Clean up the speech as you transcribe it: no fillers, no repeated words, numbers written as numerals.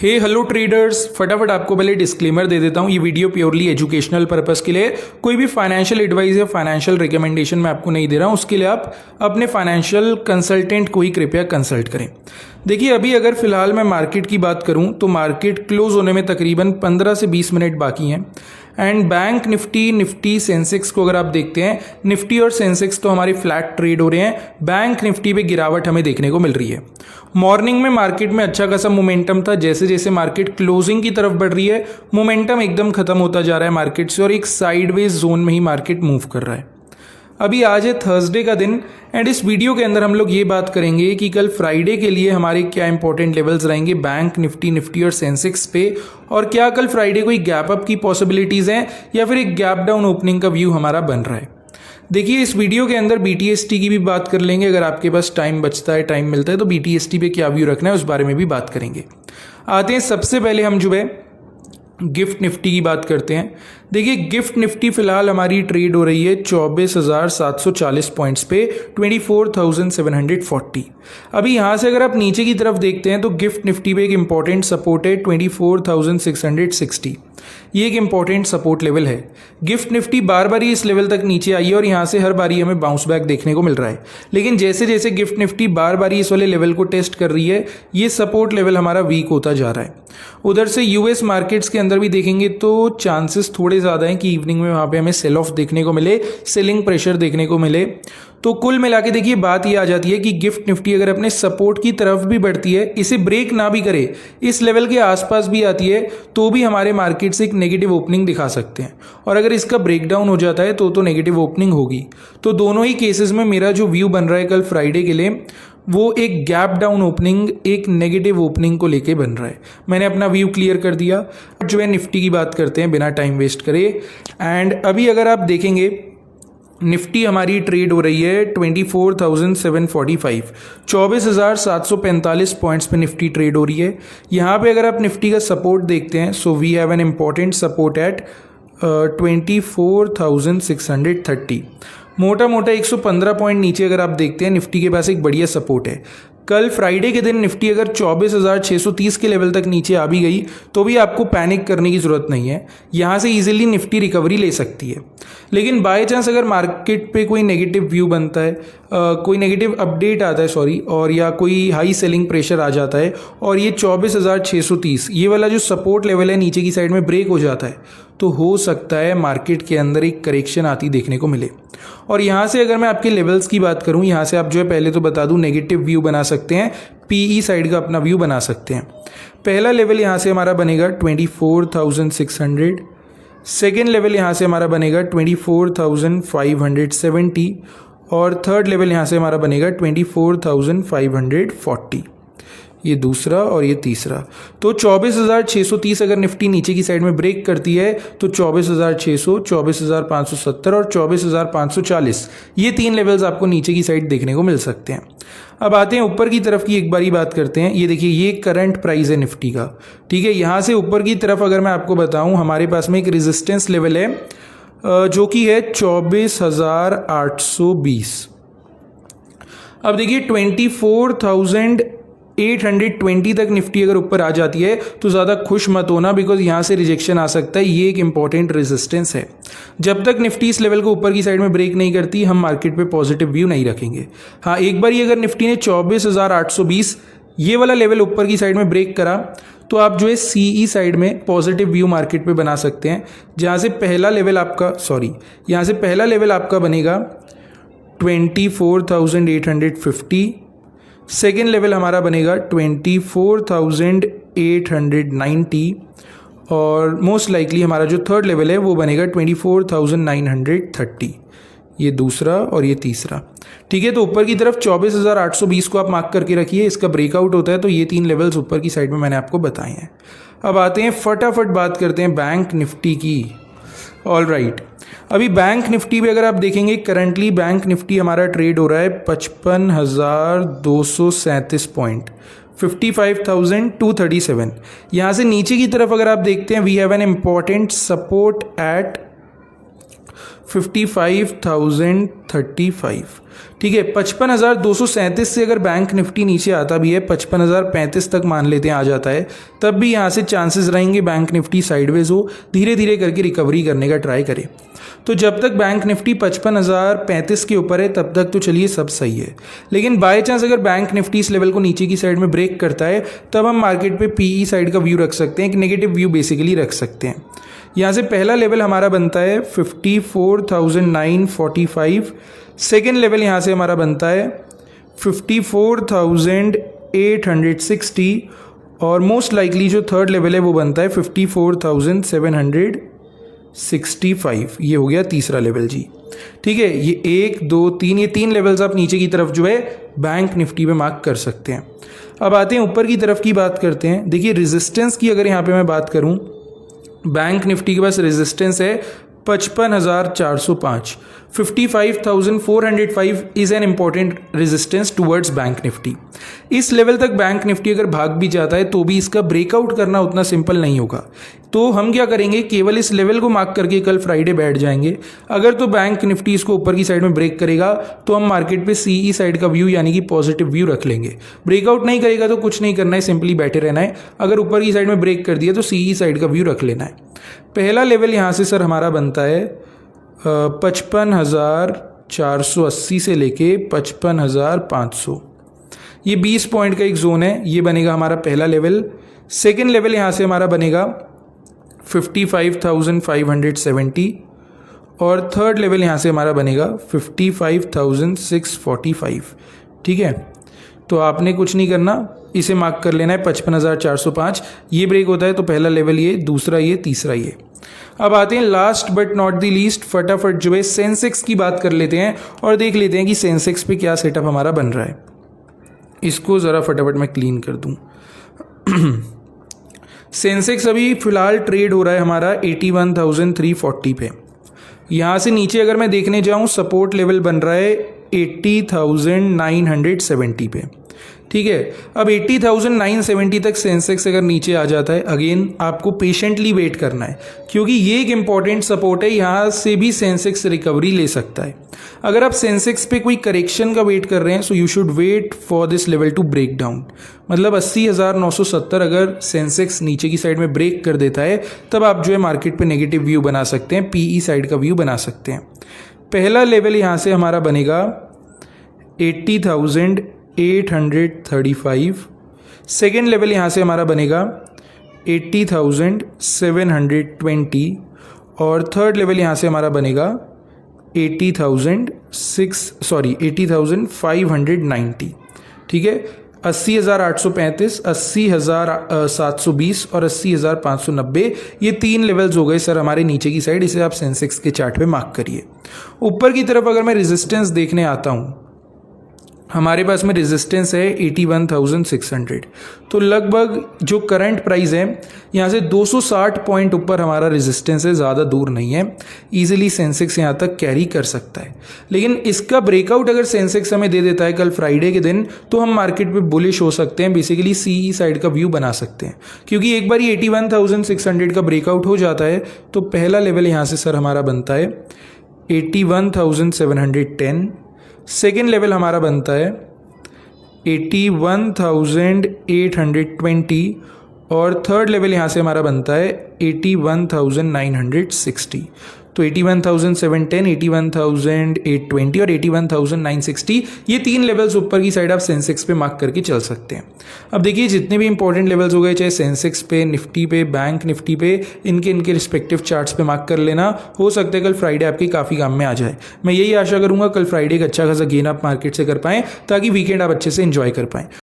हे hello traders, फटाफट आपको पहले डिस्क्लेमर दे देता हूँ। ये वीडियो प्योरली एजुकेशनल पर्पस के लिए, कोई भी फाइनेंशियल एडवाइस या फाइनेंशियल रिकमेंडेशन मैं आपको नहीं दे रहा हूँ। उसके लिए आप अपने फाइनेंशियल कंसल्टेंट को ही कृपया कंसल्ट करें। देखिए, अभी अगर फिलहाल मैं मार्केट की बात करूं तो मार्केट क्लोज होने में तकरीबन 15 से 20 मिनट बाकी हैं। एंड बैंक निफ्टी सेंसेक्स को अगर आप देखते हैं, निफ्टी और सेंसेक्स तो हमारे फ्लैट ट्रेड हो रहे हैं, बैंक निफ्टी पे गिरावट हमें देखने को मिल रही है। मॉर्निंग में मार्केट में अच्छा खासा मोमेंटम था, जैसे जैसे मार्केट क्लोजिंग की तरफ बढ़ रही है मोमेंटम एकदम खत्म होता जा रहा है मार्केट से और एक साइडवेज जोन में ही मार्केट मूव कर रहा है। अभी आज है थर्सडे का दिन एंड इस वीडियो के अंदर हम लोग ये बात करेंगे कि कल फ्राइडे के लिए हमारे क्या इंपॉर्टेंट लेवल्स रहेंगे बैंक निफ्टी और सेंसेक्स पे, और क्या कल फ्राइडे कोई गैप अप की पॉसिबिलिटीज़ हैं या फिर एक गैप डाउन ओपनिंग का व्यू हमारा बन रहा है। देखिए, इस वीडियो के अंदर BTST की भी बात कर लेंगे, अगर आपके पास टाइम बचता है, टाइम मिलता है तो BTST पे क्या व्यू रखना है उस बारे में भी बात करेंगे। आते हैं सबसे पहले हम जो है गिफ्ट निफ्टी की बात करते हैं। देखिए, गिफ्ट निफ्टी फिलहाल हमारी ट्रेड हो रही है 24,740 पॉइंट्स पे 24,740। अभी यहाँ से अगर आप नीचे की तरफ देखते हैं तो गिफ्ट निफ्टी पे एक इंपॉर्टेंट सपोर्ट है 24,660। ये एक इंपॉर्टेंट सपोर्ट लेवल है। गिफ्ट निफ्टी बार बार ही इस लेवल तक नीचे आई है और यहाँ से हर बारी हमें बाउंस बैक देखने को मिल रहा है, लेकिन जैसे जैसे गिफ्ट निफ्टी बार बार इस वाले लेवल को टेस्ट कर रही है, ये सपोर्ट लेवल हमारा वीक होता जा रहा है। उधर से यूएस मार्केट्स के अंदर भी देखेंगे तो चांसेस थोड़े ज़्यादा हैं कि इवनिंग में वहाँ पे हमें सेल ऑफ देखने को मिले, सेलिंग प्रेशर देखने को मिले। तो कुल मिला के देखिए बात ये आ जाती है कि गिफ्ट निफ्टी अगर अपने सपोर्ट की तरफ भी बढ़ती है, इसे ब्रेक ना भी करे, इस लेवल के आसपास भी आती है तो भी हमारे मार्केट से एक नेगेटिव ओपनिंग दिखा सकते हैं, और अगर इसका ब्रेकडाउन हो जाता है तो नेगेटिव ओपनिंग होगी। तो दोनों ही केसेस में मेरा जो व्यू बन रहा है कल फ्राइडे के लिए वो एक गैप डाउन ओपनिंग, एक नेगेटिव ओपनिंग को लेके बन रहा है। मैंने अपना व्यू क्लियर कर दिया। जो है निफ्टी की बात करते हैं बिना टाइम वेस्ट करे। एंड अभी अगर आप देखेंगे निफ्टी हमारी ट्रेड हो रही है 24,745, 24,745 पॉइंट्स पे निफ्टी ट्रेड हो रही है। यहाँ पे अगर आप निफ्टी का सपोर्ट देखते हैं, so we have an important support at 24,630। मोटा मोटा 115 पॉइंट नीचे अगर आप देखते हैं निफ्टी के पास एक बढ़िया सपोर्ट है। कल फ्राइडे के दिन निफ्टी अगर 24,630 के लेवल तक नीचे आ भी गई तो भी आपको पैनिक करने की ज़रूरत नहीं है, यहाँ से इजीली निफ्टी रिकवरी ले सकती है। लेकिन बाय चांस अगर मार्केट पे कोई नेगेटिव व्यू बनता है, कोई नेगेटिव अपडेट आता है और या कोई हाई सेलिंग प्रेशर आ जाता है और ये 24,630 ये वाला जो सपोर्ट लेवल है नीचे की साइड में ब्रेक हो जाता है, तो हो सकता है मार्केट के अंदर एक करेक्शन आती देखने को मिले। और यहाँ से अगर मैं आपके लेवल्स की बात करूँ, यहाँ से आप जो है पहले तो बता दूँ नेगेटिव व्यू बना सकते हैं, PE साइड का अपना व्यू बना सकते हैं। पहला लेवल यहाँ से हमारा बनेगा 24,600, सेकेंड लेवल यहाँ से हमारा बनेगा 24,570 और थर्ड लेवल यहाँ से हमारा बनेगा 24,540। ये दूसरा और ये तीसरा। तो 24,630 अगर निफ्टी नीचे की साइड में ब्रेक करती है तो 24,600, 24,570 और 24,540 ये तीन लेवल्स आपको नीचे की साइड देखने को मिल सकते हैं। अब आते हैं ऊपर की तरफ की, एक बारी बात करते हैं। ये देखिए, ये करंट प्राइस है निफ्टी का, ठीक है। यहाँ से ऊपर की तरफ अगर मैं आपको बताऊँ, हमारे पास में एक रेजिस्टेंस लेवल है जो कि है 24,820। अब देखिए 24,820 तक निफ्टी अगर ऊपर आ जाती है तो ज़्यादा खुश मत होना, बिकॉज यहाँ से रिजेक्शन आ सकता है। ये एक इंपॉर्टेंट रेजिस्टेंस है। जब तक निफ्टी इस लेवल को ऊपर की साइड में ब्रेक नहीं करती, हम मार्केट पे पॉजिटिव व्यू नहीं रखेंगे। हाँ, एक बार अगर निफ्टी ने 24,820 ये वाला लेवल ऊपर की साइड में ब्रेक करा तो आप जो है CE साइड में पॉजिटिव व्यू मार्केट पे बना सकते हैं, जहाँ से पहला लेवल आपका यहाँ से पहला लेवल आपका बनेगा 24,850, सेकेंड लेवल हमारा बनेगा 24,890 और मोस्ट लाइकली हमारा जो थर्ड लेवल है वो बनेगा 24,930। ये दूसरा और ये तीसरा, ठीक है। तो ऊपर की तरफ 24,820 को आप मार्क करके रखिए। इसका ब्रेकआउट होता है तो ये तीन लेवल्स ऊपर की साइड में मैंने आपको बताए हैं। अब आते हैं फटाफट बात करते हैं बैंक निफ्टी की। ऑल राइट, अभी बैंक निफ्टी पे अगर आप देखेंगे, करंटली बैंक निफ्टी हमारा ट्रेड हो रहा है 55,237 पॉइंट, 55,237। यहाँ से नीचे की तरफ अगर आप देखते हैं, we have an important support at 55,035। ठीक है, 55,237 से अगर बैंक निफ्टी नीचे आता भी है, 55,035 तक मान लेते हैं आ जाता है, तब भी यहाँ से चांसेस रहेंगे बैंक निफ्टी साइडवेज हो, धीरे धीरे करके रिकवरी करने का ट्राई करे। तो जब तक बैंक निफ्टी 55,035 के ऊपर है तब तक तो चलिए सब सही है, लेकिन बाय चांस अगर बैंक निफ्टी इस लेवल को नीचे की साइड में ब्रेक करता है तब हम मार्केट पे पीई साइड का व्यू रख सकते हैं, एक नेगेटिव व्यू बेसिकली रख सकते हैं। यहाँ से पहला लेवल हमारा बनता है 54,945, सेकेंड लेवल यहाँ से हमारा बनता है 54,860 और मोस्ट लाइकली जो थर्ड लेवल है वो बनता है 54,765। ये हो गया तीसरा लेवल जी। ठीक है, ये 1 2 3 ये 3 लेवल्स आप नीचे की तरफ जो है बैंक निफ्टी पे मार्क कर सकते हैं। अब आते हैं ऊपर की तरफ की बात करते हैं। देखिए रेजिस्टेंस की अगर यहाँ पे मैं बात करूँ, बैंक निफ्टी के पास रेजिस्टेंस है 55,405। 55,405 is an important resistance towards bank Nifty. इस लेवल तक बैंक निफ्टी अगर भाग भी जाता है तो भी इसका ब्रेकआउट करना उतना सिंपल नहीं होगा। तो हम क्या करेंगे, केवल इस लेवल को मार्क करके कल फ्राइडे बैठ जाएंगे। अगर तो बैंक निफ्टी इसको ऊपर की साइड में ब्रेक करेगा तो हम मार्केट पे सीई साइड का व्यू यानी कि पॉजिटिव व्यू रख लेंगे। ब्रेकआउट नहीं करेगा तो कुछ नहीं करना है, सिंपली बैठे रहना है। अगर ऊपर की साइड में ब्रेक कर दिया तो सीई साइड का व्यू रख लेना है। पहला लेवल यहाँ से सर हमारा बनता है 55,480 से लेके 55,500। ये 20 पॉइंट का एक जोन है, ये बनेगा हमारा पहला लेवल। सेकेंड लेवल यहाँ से हमारा बनेगा 55,570 और थर्ड लेवल यहाँ से हमारा बनेगा 55,645। ठीक है, तो आपने कुछ नहीं करना, इसे मार्क कर लेना है 55,405। ये ब्रेक होता है तो पहला लेवल ये, दूसरा ये, तीसरा ये। अब आते हैं last but not the least, फटाफट जो है सेंसेक्स की बात कर लेते हैं और देख लेते हैं कि सेंसेक्स पे क्या सेटअप हमारा बन रहा है। इसको ज़रा फटाफट मैं क्लीन कर दूं। सेंसेक्स अभी फ़िलहाल ट्रेड हो रहा है हमारा 81,340 पे। यहाँ से नीचे अगर मैं देखने जाऊँ सपोर्ट लेवल बन रहा है 80,970 पे। ठीक है, अब 80,970 तक सेंसेक्स अगर नीचे आ जाता है, अगेन आपको पेशेंटली वेट करना है क्योंकि ये एक इंपॉर्टेंट सपोर्ट है, यहाँ से भी सेंसेक्स रिकवरी ले सकता है। अगर आप सेंसेक्स पे कोई करेक्शन का वेट कर रहे हैं so you should wait for this level to break down. मतलब 80,970 अगर सेंसेक्स नीचे की साइड में ब्रेक कर देता है तब आप जो है मार्केट पे नेगेटिव व्यू बना सकते हैं, पीई साइड का व्यू बना सकते हैं। पहला लेवल यहाँ से हमारा बनेगा 80,835, सेकेंड लेवल यहाँ से हमारा बनेगा 80,720 और थर्ड लेवल यहाँ से हमारा बनेगा 80,590। ठीक है, 80,835, 80,720 और 80,590 ये 3 लेवल्स हो गए सर हमारे नीचे की साइड। इसे आप सेंसेक्स के चार्ट पे मार्क करिए। ऊपर की तरफ अगर मैं रेजिस्टेंस देखने आता हूँ, हमारे पास में रेजिस्टेंस है 81,600। तो लगभग जो करंट प्राइस है यहाँ से 260 पॉइंट ऊपर हमारा रेजिस्टेंस है, ज़्यादा दूर नहीं है, ईजिली सेंसेक्स यहाँ तक कैरी कर सकता है। लेकिन इसका ब्रेकआउट अगर सेंसेक्स हमें दे देता है कल फ्राइडे के दिन तो हम मार्केट पे बुलिश हो सकते हैं, बेसिकली सीई साइड का व्यू बना सकते हैं। क्योंकि एक बार ये 81,600 का ब्रेकआउट हो जाता है तो पहला लेवल यहाँ से सर हमारा बनता है 81,710, सेकेंड लेवल हमारा बनता है 81,820 और थर्ड लेवल यहाँ से हमारा बनता है 81,960। तो 81,710, 81,820 और 81,960 ये 3 लेवल्स ऊपर की साइड आप सेंसेक्स पे मार्क करके चल सकते हैं। अब देखिए जितने भी इंपॉर्टेंट लेवल्स हो गए, चाहे सेंसेक्स पे, निफ्टी पे, बैंक निफ्टी पे, इनके रिस्पेक्टिव चार्ट्स पे मार्क कर लेना। हो सकता है कल फ्राइडे आपके काफ़ी काम में आ जाए। मैं यही आशा करूँगा कल फ्राइडे का अच्छा खासा गेन आप मार्केट से कर पाएँ ताकि वीकेंड आप अच्छे से एंजॉय कर पाएँ।